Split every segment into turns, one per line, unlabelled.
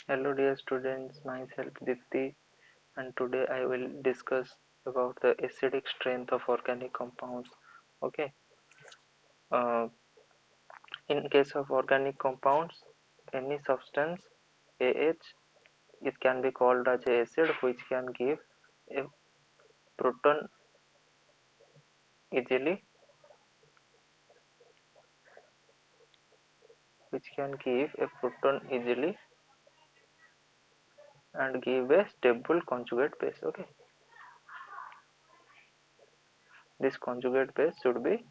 Hello dear students, myself Dipti, and today I will discuss about the acidic strength of organic compounds. Okay, uh, in case of organic compounds, any substance AH, it can be called as acid, which can give a proton easily, which can give a proton easily and give a stable conjugate base. Okay, this conjugate base should be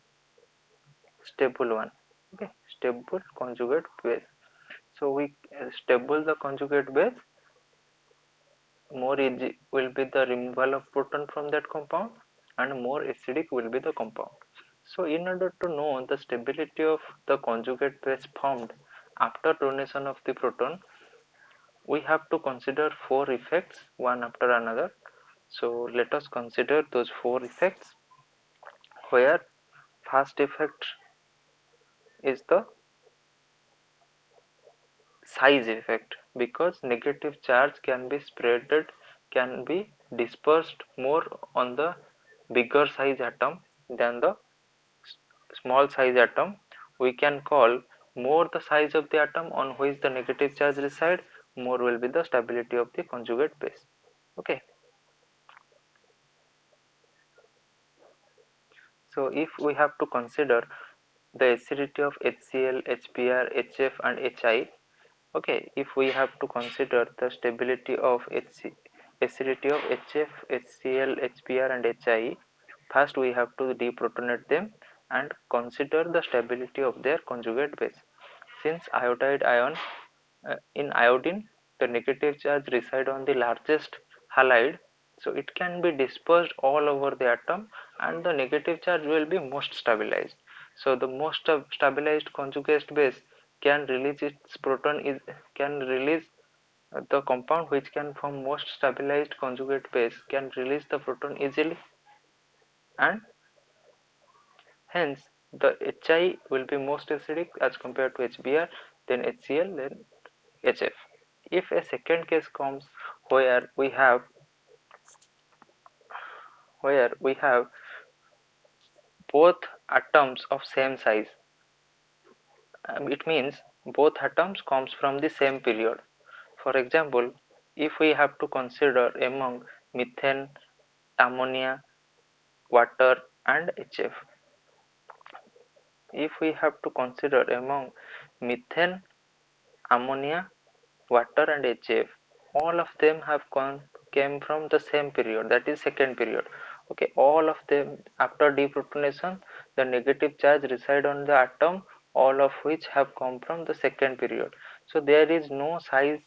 stable one. Okay, stable conjugate base. So we stable the conjugate base, more easy will be the removal of proton from that compound and more acidic will be the compound. So in order to know the stability of the conjugate base formed after donation of the proton, we have to consider four effects one after another. So let us consider those four effects, where first effect is the size effect, because negative charge can be spreaded, can be dispersed more on the bigger size atom than the small size atom. We can call more the size of the atom on which the negative charge reside, more will be the stability of the conjugate base. Okay, so if we have to consider the acidity of HCl, HBr, HF and HI. Okay, if we have to consider the stability of acidity of HF, HCl, HBr and HI, first we have to deprotonate them and consider the stability of their conjugate base. Since iodide ion, in iodine, the negative charge reside on the largest halide, so it can be dispersed all over the atom and the negative charge will be most stabilized. So the most stabilized conjugate base can release its proton, is can release the compound which can form most stabilized conjugate base can release the proton easily, and hence the HI will be most acidic as compared to HBr, then HCl, then HF. If a second case comes where we have both atoms of same size, it means both atoms comes from the same period. For example, if we have to consider among methane, ammonia, water and HF, if we have to consider among methane, ammonia, water and HF, all of them have came from the same period, that is second period. Okay, all of them after deprotonation, the negative charge reside on the atom, all of which have come from the second period. So there is no size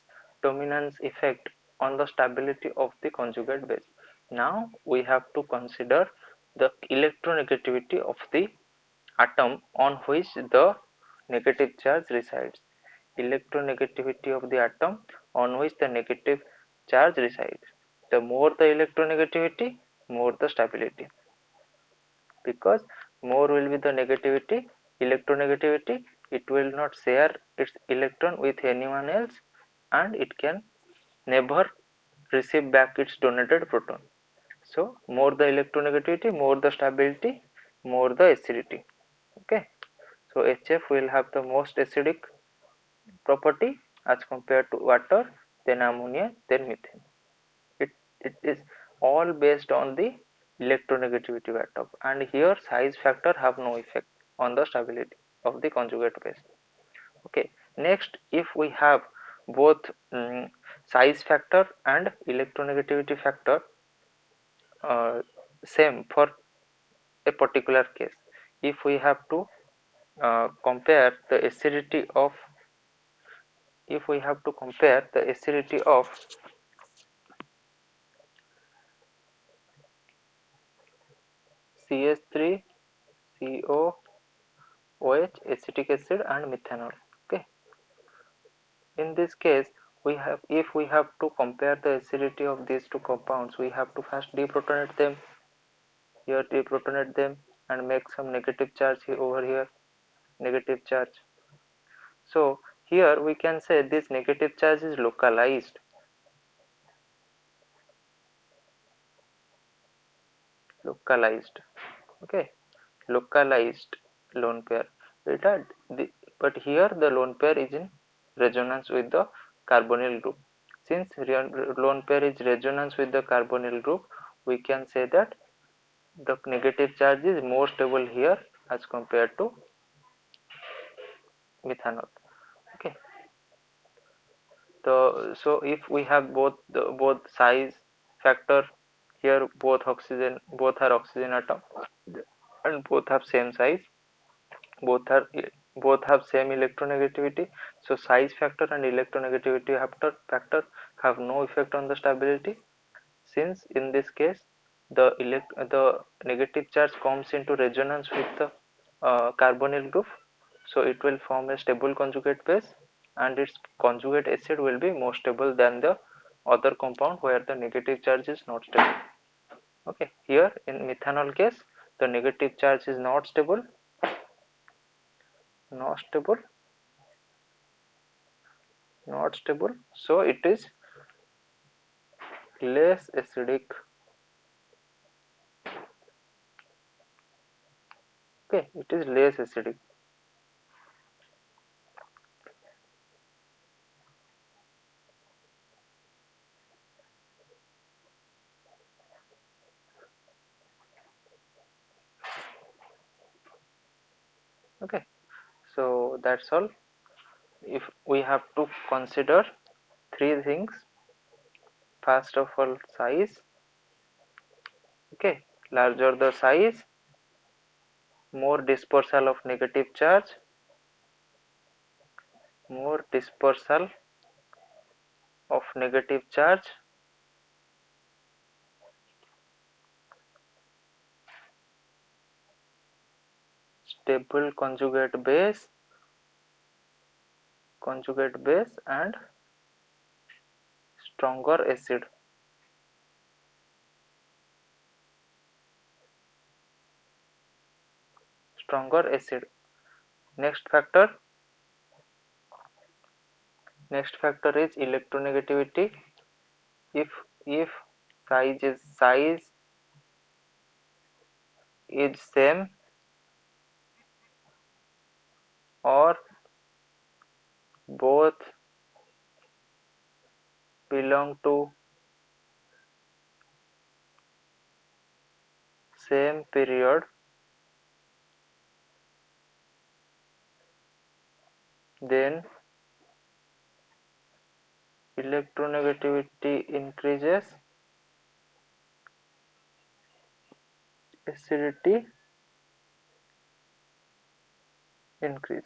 dominance effect on the stability of the conjugate base. Now we have to consider the electronegativity of the atom on which the negative charge resides. Electronegativity of the atom on which the negative charge resides. The more the electronegativity, more the stability, because more will be the electronegativity, it will not share its electron with anyone else and it can never receive back its donated proton. So more the electronegativity, more the stability, more the acidity. Okay, so HF will have the most acidic property as compared to water, then ammonia, then methane. It is all based on the electronegativity atom, and here size factor have no effect on the stability of the conjugate base. Okay, next, if we have both size factor and electronegativity factor same for a particular case, if we have to compare the acidity of if we have to compare the acidity of CH3, COOH, acetic acid and methanol. Okay, in this case we have, if we have to compare the acidity of these two compounds, we have to first deprotonate them, here deprotonate them and make some negative charge here, over here negative charge. So here we can say this negative charge is localized. Okay, localized lone pair. But here the lone pair is in resonance with the carbonyl group. Since lone pair is resonance with the carbonyl group, we can say that the negative charge is more stable here as compared to methanol. Okay, so if we have both size factor, here both are oxygen atom and both have same size, both are both have same electronegativity, so size factor and electronegativity factor have no effect on the stability, since in this case the negative charge comes into resonance with the carbonyl group, so it will form a stable conjugate base and its conjugate acid will be more stable than the other compound where the negative charge is not stable. Okay, here in methanol case the negative charge is not stable not stable, so it is less acidic. Okay, it is less acidic. Okay, so that's all. If we have to consider three things, first of all size. Okay, larger the size, more dispersal of negative charge, more dispersal of negative charge, stable conjugate base and stronger acid. Next factor is electronegativity. If size is same or both belong to same period, then electronegativity increases, acidity increase.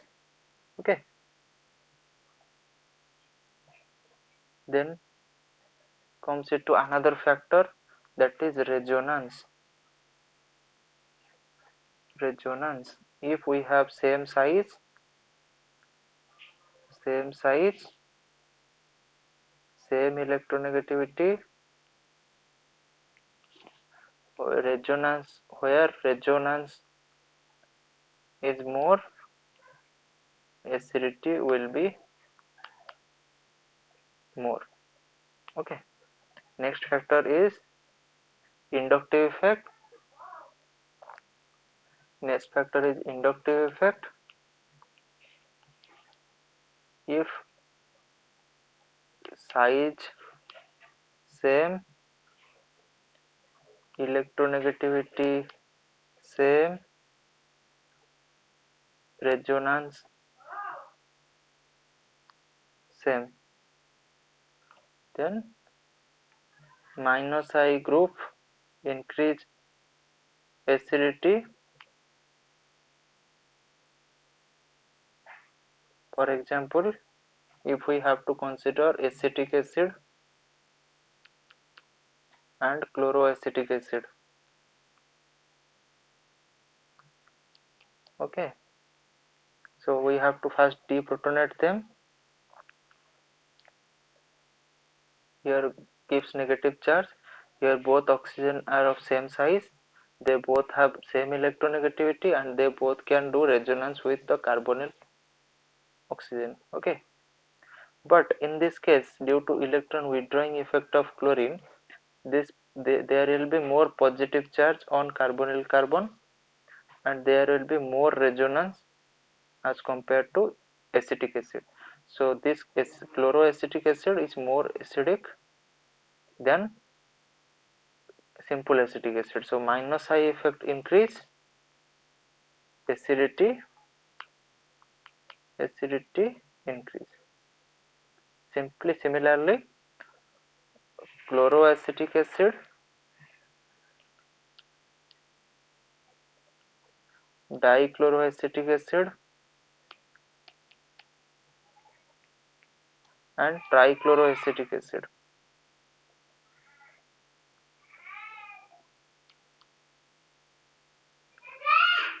Okay, then comes into another factor, that is resonance. If we have same size, same electronegativity, where resonance is more, acidity will be more. Okay, next factor is inductive effect. If size same, electronegativity same, resonance same, then minus I group increase acidity. For example, if we have to consider acetic acid and chloroacetic acid. Okay, so we have to first deprotonate them. Here gives negative charge, here both oxygen are of same size, they both have same electronegativity and they both can do resonance with the carbonyl oxygen. Okay, But in this case, due to electron withdrawing effect of chlorine, there will be more positive charge on carbonyl carbon, and there will be more resonance as compared to acetic acid. So this chloroacetic acid is more acidic than simple acetic acid. So minus I effect increase, acidity increase. Similarly, chloroacetic acid, dichloroacetic acid, and trichloroacetic acid.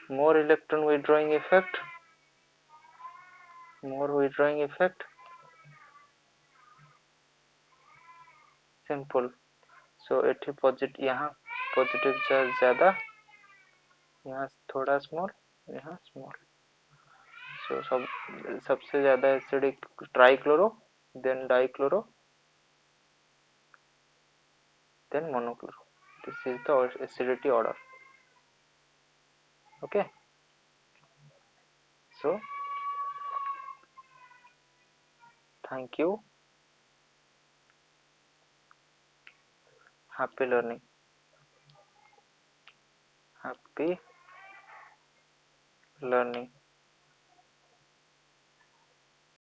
More electron withdrawing effect, simple. So एठी positive, यहाँ positive charge ज़्यादा, यहाँ थोड़ा small, यहाँ small. So सबसे ज़्यादा acidic trichloro, then dichloro, then monochloro. This is the acidity order. Okay, so thank you. Happy learning. Happy learning.